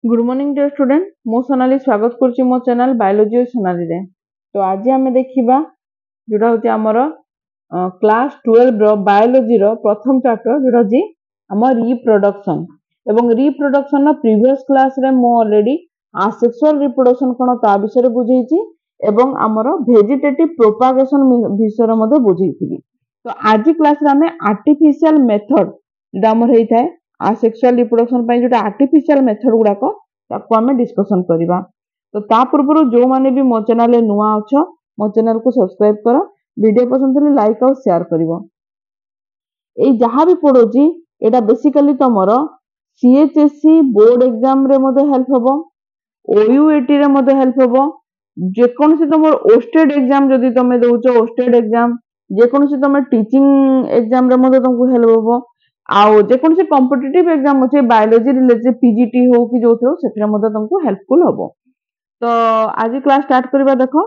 Good morning dear student मो सोनाली स्वागत करुच्ची मो चैनल बायोलॉजी और सोनाली रे। तो आज आम देखा जोटा हूँ आमर क्लास 12 रो बायोलॉजी रो प्रथम चैप्टर जोटा जी आम रिप्रोडक्शन एवं रिप्रोडक्शन प्रीवियस क्लास रे मो ऑलरेडी सेक्सुअल रिप्रोडक्शन कौन ता विषय बुझेछि एवं आमर वेजिटेटिव प्रोपागेशन विषय मध्ये बुझेछि। तो आज क्लास रे आम आर्टिफिशियल मेथड जोटा आमर होता है सेक्सुअल रिप्रोडक्शन जो आर्टिफिशियल मेथड गुड़ाक आम डिस्कसन करवा। तो ता पूर्व जो मैंने भी मो चैनल नुआ अच्छ मो चैनल को सब्सक्राइब कर वीडियो पसंद है लाइक और शेयर कर जहाँ भी पढ़ोची एटा बेसिकली तुमर सीएचएससी बोर्ड एग्जाम रे मधे हेल्प हबो ओयूएटी रे मधे हेल्प हबो जेकोसी तुम ओस्टेड एग्जाम जदि तुम दउछ ओस्टेड एग्जाम जेकोसी तुम टीचिंग एग्जाम रे मधे तुमको हेल्प हबो आउ जेकोसी कॉम्पिटिटिव एग्जाम अच्छे बायोलॉजी रिलेटेड पीजीटी हो कि जो थो सेथरे मधे तुमको हेल्पफुल हबो। तो आज क्लास स्टार्ट करबा देखो।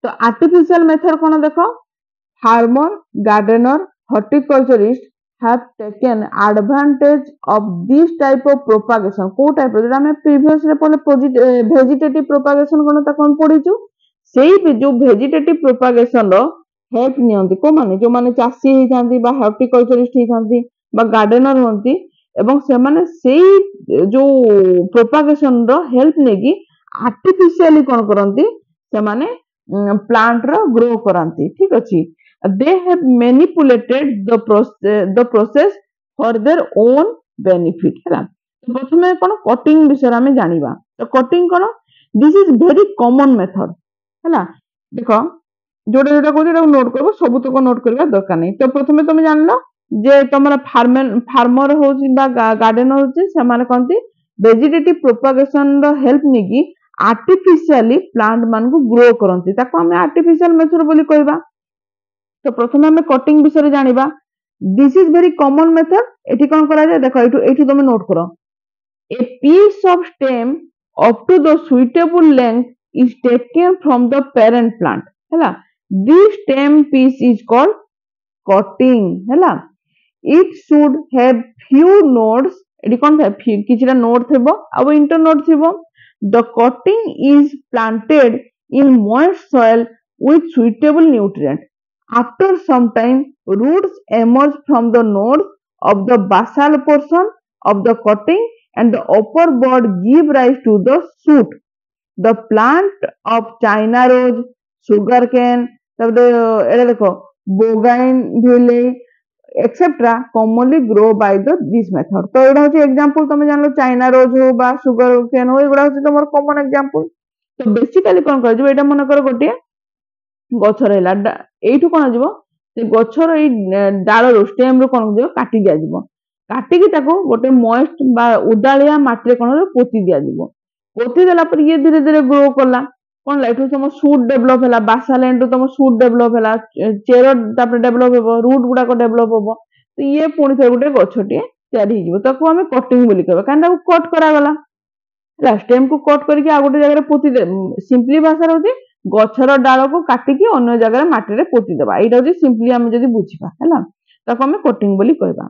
तो आर्टिफिशियल मेथड कोन देखो farmer gardener horticulturist have taken advantage of this type of propagation को टाइप रो हम प्रीवियस रे पढ़ले वेजिटेटिव प्रोपागेशन कोन ता कोन पढिचु सेही जो वेजिटेटिव प्रोपागेशन रो हेल्प नियंती को माने जो माने चासी ही थांती बा हॉर्टिकल्चरिस्ट ही थांती बा गार्डनर होंती एवं से माने सेही जो प्रोपागेशन रो हेल्प नेगी आर्टिफिशियली कोन करंती से माने प्लांट रो ग्रो करंती। ठीक अछि they have manipulated the process for their own benefit है प्रथमे कोन कटिंग विषय आमे जानिबा। तो cutting cone this is very common method है देखो जोटा जोटा कहते नोट करबो सब तक नोट करबा दरकार नहीं। तो प्रथमे तुम जानलो जे तुमरा फार्मर हो बा गार्डनर हो से माने कोनती वेजिटेटिव प्रोपागेशन रो हेल्प नेगी आर्टिफिशियली प्लांट मान को ग्रो करंती ताको हमें आर्टिफिशियल मेथड बोली कहबा। तो प्रथम आम कटिंग विषय जानिबा this is very common method एठी कोन करा जाय देखो एठी तुम नोट करो a piece of stem up to the suitable length is taken from the parent plant हैला this stem piece is called cutting हैला it should have few nodes एठी कोन था किछरा नोड थेबो अब इंटरनोड थेबो the cutting is planted in moist soil with suitable nutrient. After some time, roots emerge from the nodes of the basal portion of the cutting and the upper bud give rise to the shoot. The plant of China rose, sugarcane, bougainvillea, etc. commonly grow by this method. तो एटा होची example तुम जानलो China rose हो बा sugar cane हो एगुडा होची तमर कॉमन एग्जांपल। तो बेसिकली कोन कर एटा मन कर गोटे गछ रहा यू कौन जीव से गचर डाल स्टेम रू कौन हो काटी दि जाव काटिकी गोटे मॉइस्ट बा उदालिया माटी कौन पोती दि जाव पोती देला पर ये धीरे धीरे ग्रो कला कौन एठू तुम सूट डेभलप है बासालैंड तुम सूट डेभलप है चेर डेभलप हो रूट गुड़ाक डेभलप हम तो ये पुणी थे गोटे गछटे या आम कटिंग बोली कहबा कहीं कट करागला स्टेम को कट करके आ गोटे जगह पोती दे सिंपली भाषा होती गछर डाल को काटिकी अन्य जगह माटी रे पोती देबा एटा होची सिंपली हम जदी बुझिबा हैला ताको हम कटिंग बोली कहबा।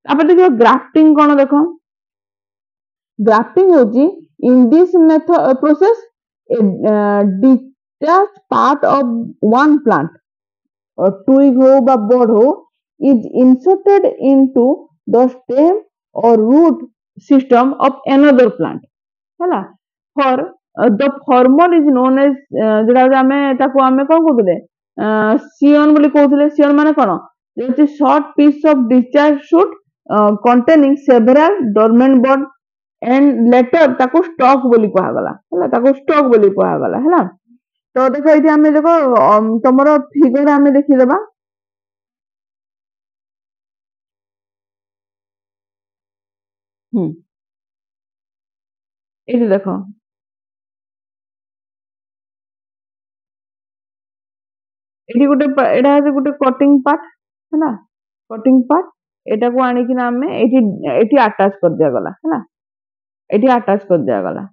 तापर देखो ग्राफ्टिंग कोन देखो ग्राफ्टिंग होची in this method process detach part of one plant or twig हो बा बड हो is inserted into the stem or root system of another plant हैला for the former is known as जोड़ा आमे ताको आमे कोन कहबे सियन बोली कहउथले सियन माने कोन जे short piece of discharge shoot containing several dormant bud and latter ताको स्टॉक बोली कहा गला हैला ताको स्टॉक बोली कहा गला हैला। तो देखो इथे आमे देखो तमरो फिगर आमे देखि देबा इथे देखो एठी गोटे एटा है गोटे कटिंग पार्ट है ना कटिंग पार्ट एटा को आनी कि नाम में एठी अटैच कर दिया गला है ना एठी अटैच कर दिया गला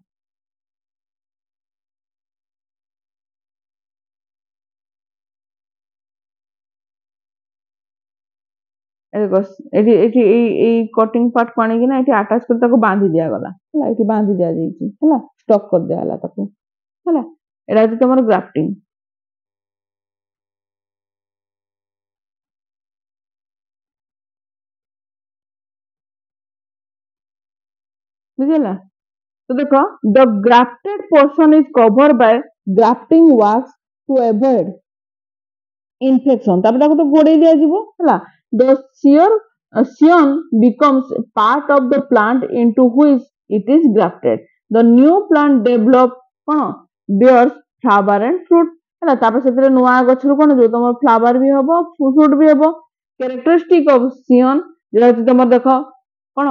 एठी एठी ए कटिंग पार्ट को आनी कि ना एठी अटैच कर ताको बांधी दिया गला हला एठी बांधी दिया जाईची हला स्टॉक कर दिया गला ताको हला एटा जे तमर ग्राफ्टिंग बुझिला तो देखो the grafted portion is cover by grafting works to avoid infection तापर ताको तो गोड़े दिया जीवो हला the cion becomes part of the plant into which it is grafted the new plant develop cone bears flower and fruit हला तापर सेतरे नुवा गछरु कोन जो तमर फ्लावर भी हबो फ्रूट भी हबो कैरेक्टरिस्टिक ऑफ cion जेला तमर देखो कोन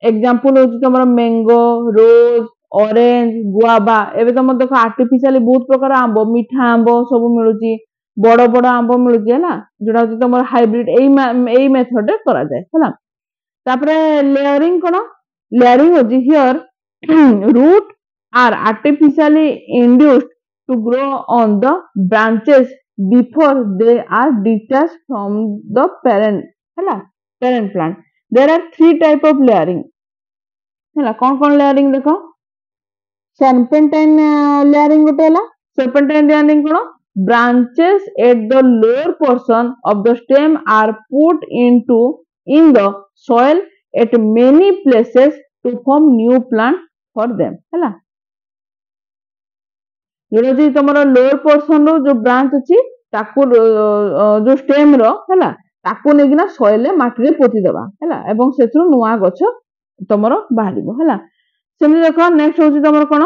एग्जांपल होची तमर मैंगो रोज ऑरेंज गुआवा एबे तमर देखो आर्टिफिशियली बहुत प्रकार आंबो मीठा आंबो सब मिलुची बड़ बड़ आंब मिलुची है जोड़ा होची तमर हाइब्रिड एई मेथड रे करा जाय हला तापरे लेयरिंग कोन लेयरिंग होची here root are artificially induced to grow on the branches before they are detached from the parent हला parent plant there are 3 type of layering हला कौन लेयरिंग देखो serpentine layering गोटे हला serpentine layering cone branches at the lower portion of the stem are put in the soil at many places to form new plant for them हला जोरा जी तमरो lower portion रो जो branch अछि ताकू जो stem रो हला ताकू नेगिना सॉइल ले माटी रे पोती देबा हला एवं सेथु नुवा गछ तमरो बाहरिबो हला सेमि देखो नेक्स्ट होची तमरो कोन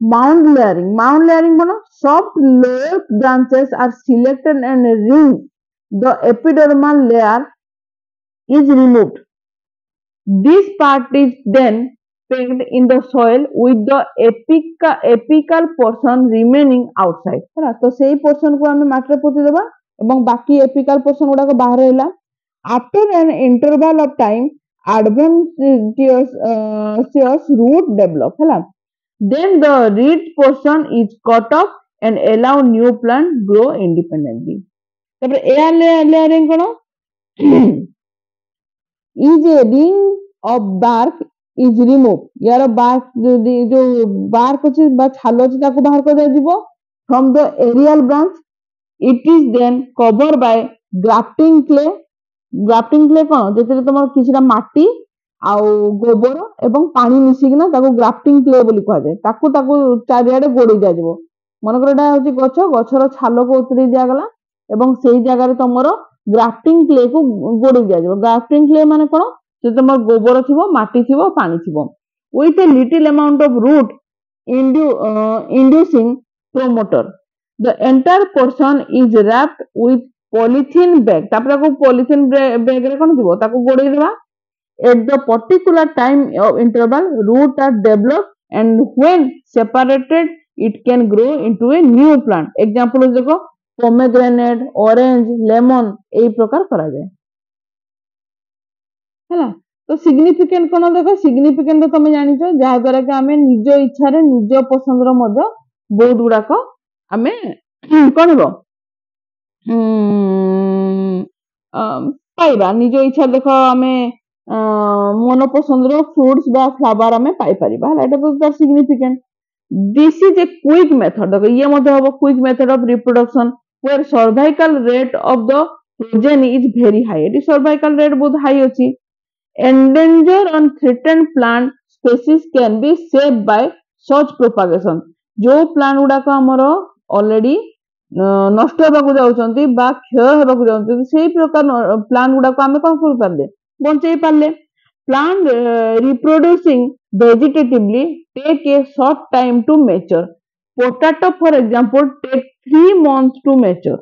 mound layering cone soft lower branches are selected and ringed the epidermal layer is removed this part is then pegged in the soil with the apical portion remaining outside है तो सही portion को हमें माटी रे पोती देबा एवं बाकी एपिकल पोर्शन गुडा को बाहर रहला after an interval of time adventitious root develop है then the root portion is cut off and allow new plant grow independently तापर air layering cone is a ring of bark is removed यार bark जो bark अछि बा छालो अछि ताको बाहर कर दे दिबो from the aerial branch it is then covered by grafting clay कोन जेते तमर किछरा माटी आउ गोबर एवं पानी मिसी किना ताको ग्राफ्टिंग क्ले बोली कह जाय ताको चारियाडे गोड़ी जा जिवो मन करडा होची गछर छालो को उतरी दिया गला एवं सेही जगह रे तमरो ग्राफ्टिंग क्ले को गोड़ी दिया जिवो ग्राफ्टिंग क्ले माने कोन जे तमर गोबर थिवो माटी थिवो पानी थिवो with a little amount of root inducing promoter the entire portion is wrapped with polythene bag तापर को polythene bag रे कोन दिबो ताको गोड़ी देबा at the particular time of interval root are developed and when separated it can grow into a new plant example देखो pomegranate orange lemon एई प्रकार करा जाय हैला तो सिग्निफिकेंट कोन देखो सिग्निफिकेंट तो तुम जानि छ जहा द्वारा कि हमें निज इच्छा रे निज पसंद रो मध्य बहुत गुडा को हमें कोन हो पाइबा निज इच्छा देखो हमें मन पसंद रो फ्रूट्स बा फ्लावर हमें पाई परिबा हला एटा तो तार significant this is a quick method देखो ये मध्य हो quick method of reproduction where survival rate of the progeny is very high एटी सर्वाइकल रेट बहुत हाई अछि endangered and threatened plant species can be saved by such propagation जो plant गुडा को हमरो ऑलरेडी नष्ट होबा को जाउचंती बा क्षय होबा को जाउचंती सेही प्रकार प्लांट गुडा को हमें कोन कर पारले बंचै पारले plant reproducing vegetatively take a short time to mature potato for example take 3 months to mature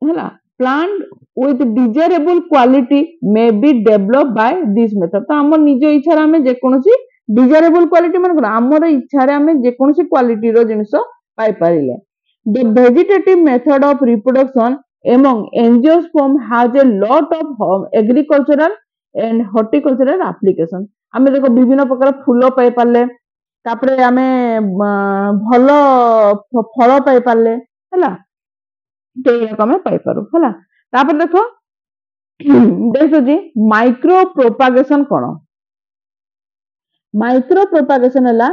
हला plant with desirable quality may be developed by this method तो हमर निज इच्छा रे हमें जे कोनोसी desirable quality मन कोन हमर इच्छा रे हमें जे कोनोसी क्वालिटी रो जिंस पाई परिले the vegetative method of reproduction among angiosperm has a lot of agricultural and horticultural application हमें देखो विभिन्न प्रकार फूल पाई परले तापरे हमें भलो फल पाई परले हला तो ये हमें पाई पारू हला तापर देखो देखो जी माइक्रो प्रोपागेशन कौन माइक्रो प्रोपागेशन है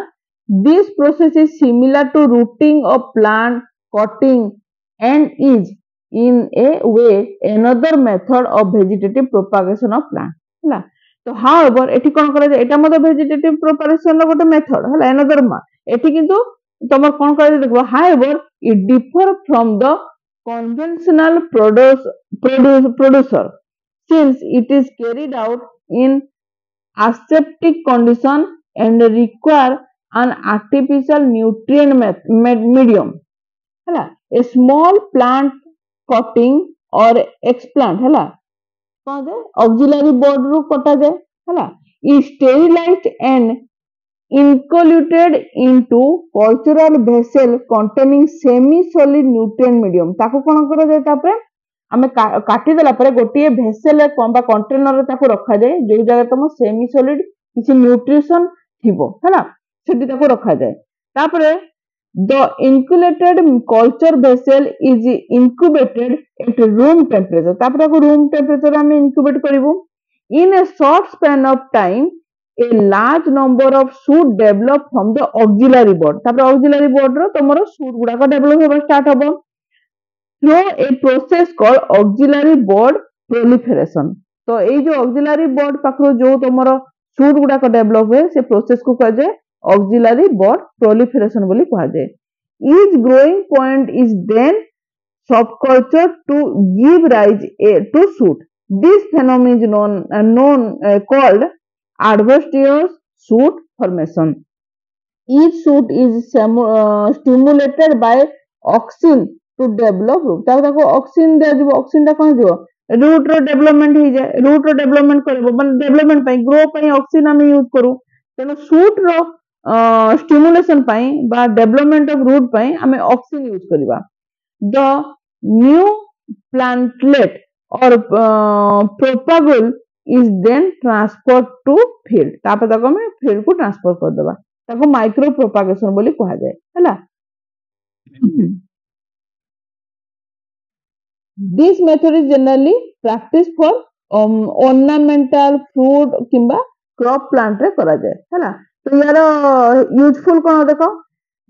this process is similar to rooting of plant cutting and is in a way another method of vegetative propagation of plant है तो however एठी कोन करा जाय एटा मते vegetative propagation रो गोटे मेथड है another एठी किंतु तमर कोन करा देखबो however it differ from the conventional producer since it is carried out in aseptic condition and require an artificial nutrient medium है a small plant cutting or explant है कौन जाए auxiliary board रू कटा जाए है is sterilized and inculcated into cultural vessel containing semi solid nutrient medium ताको कोन करा जाए तापरे आमे काटी देला परे गोटिए भेसेल बा कंटेनर ताको रखा जाए जो जगह तुम सेमी सॉलिड किसी न्यूट्रिशन थिबो हैला सेठी ताको रखा जाए तापरे the inoculated culture vessel is incubated at room temperature तापरे को रूम टेम्परेचर आमे इनक्यूबेट करिवो in a short span of time a large number of shoot develop from the axillary bud तापरे ऑक्सिलरी बोर्ड रो तमरो शूट गुडा को develop होबा स्टार्ट होबो through a process called auxiliary board proliferation तो ये जो auxiliary board पाखरो जो तमरो शूट गुडा को डेवलप हुए से प्रोसेस को कह जाए auxiliary board proliferation बोली कहा जाए each growing point is then subculture to give rise to shoot this phenomenon is known called adventitious shoot formation each shoot is stimulated by auxin to develop root ताको ताको auxin दे जब auxin ता कोन जो root रो development ही जाय root रो development करबो माने development पई grow पई ऑक्सिन हम यूज करू तेनो शूट रो स्टिमुलेशन पई बा डेवलपमेंट ऑफ रूट पई हमें ऑक्सिन यूज करबा the new plantlet or propagule is then transferred to field तापर ताको हमें फील्ड को ट्रांसफर कर देबा ताको माइक्रो प्रोपागेशन बोली कहा जाय हला This method is generally practiced for ornamental fruit किंबा crop plant रे करा जाए है ना तो यार useful कौन देखो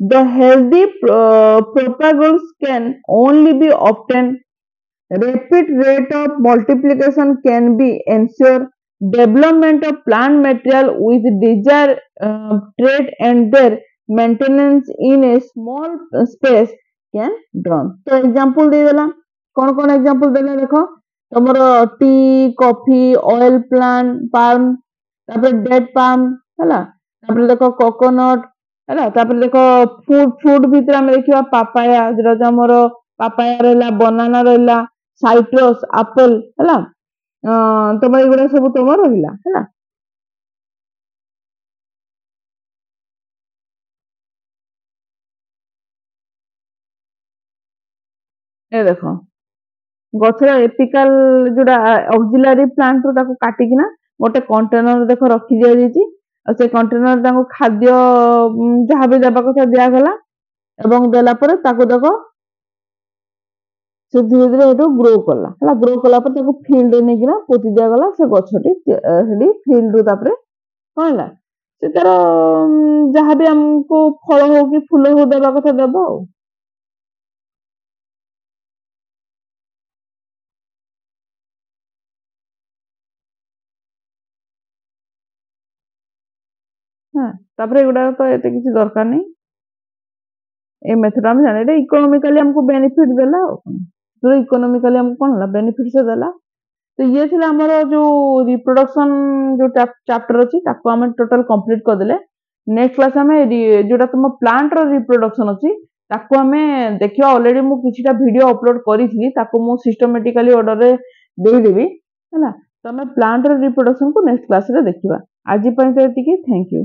the healthy propagules can only be obtained rapid rate of multiplication can be ensured development of plant material with desired trait and their maintenance in a small space can drawn तो example दे देला कौन कौन example देले देखो तमर tea coffee oil plant palm तापर date palm हला तापर देखो कोकोनट हला तापर देखो फूड भीतर हम देखिबा पापाया जरा हमर पापाया रहला बनाना रहला साइट्रस एप्पल हला तमर एगुडा सब तमर रहिला हला ए देखो गछर एपिकल जोड़ा ऑक्सिलरी प्लांट रो ताको काटी किना गोटे कंटेनर देखो रखी दिया जेची और से कंटेनर ताको खाद्य जहां भी देबा कथा दिया गला एवं देला पर ताको देखो से धीरे धीरे एटो ग्रो करला हला ग्रो करला पर ताको फील्ड ने किना पोती दिया गला से गछटी हेडी फील्ड रो तापरे कोनला से तार जहां भी हमको फल हो कि फूल हो देबा कथा देबो हाँ तापर एगुडा तो एते किसी दरकार नहीं ए मेथड हम जाने रे इकोनॉमिकली हमको बेनिफिट देला तो इकोनॉमिकली हमको कोन ला बेनिफिट से देला तो ये थिला हमरो जो रिप्रोडक्शन जो चैप्टर अछि ताको हम टोटल कंप्लीट कर देले नेक्स्ट क्लास में जोटा तुम प्लांट रो रिप्रोडक्शन अछि ताको हमें देखियो ऑलरेडी मु किछिटा वीडियो अपलोड करिथि ताको मु सिस्टमैटिकली ऑर्डर रे देई देबी हैला तो हमें प्लांट रो रिप्रोडक्शन को नेक्स्ट क्लास रे देखिबा आज पय तो एतिकी थैंक यू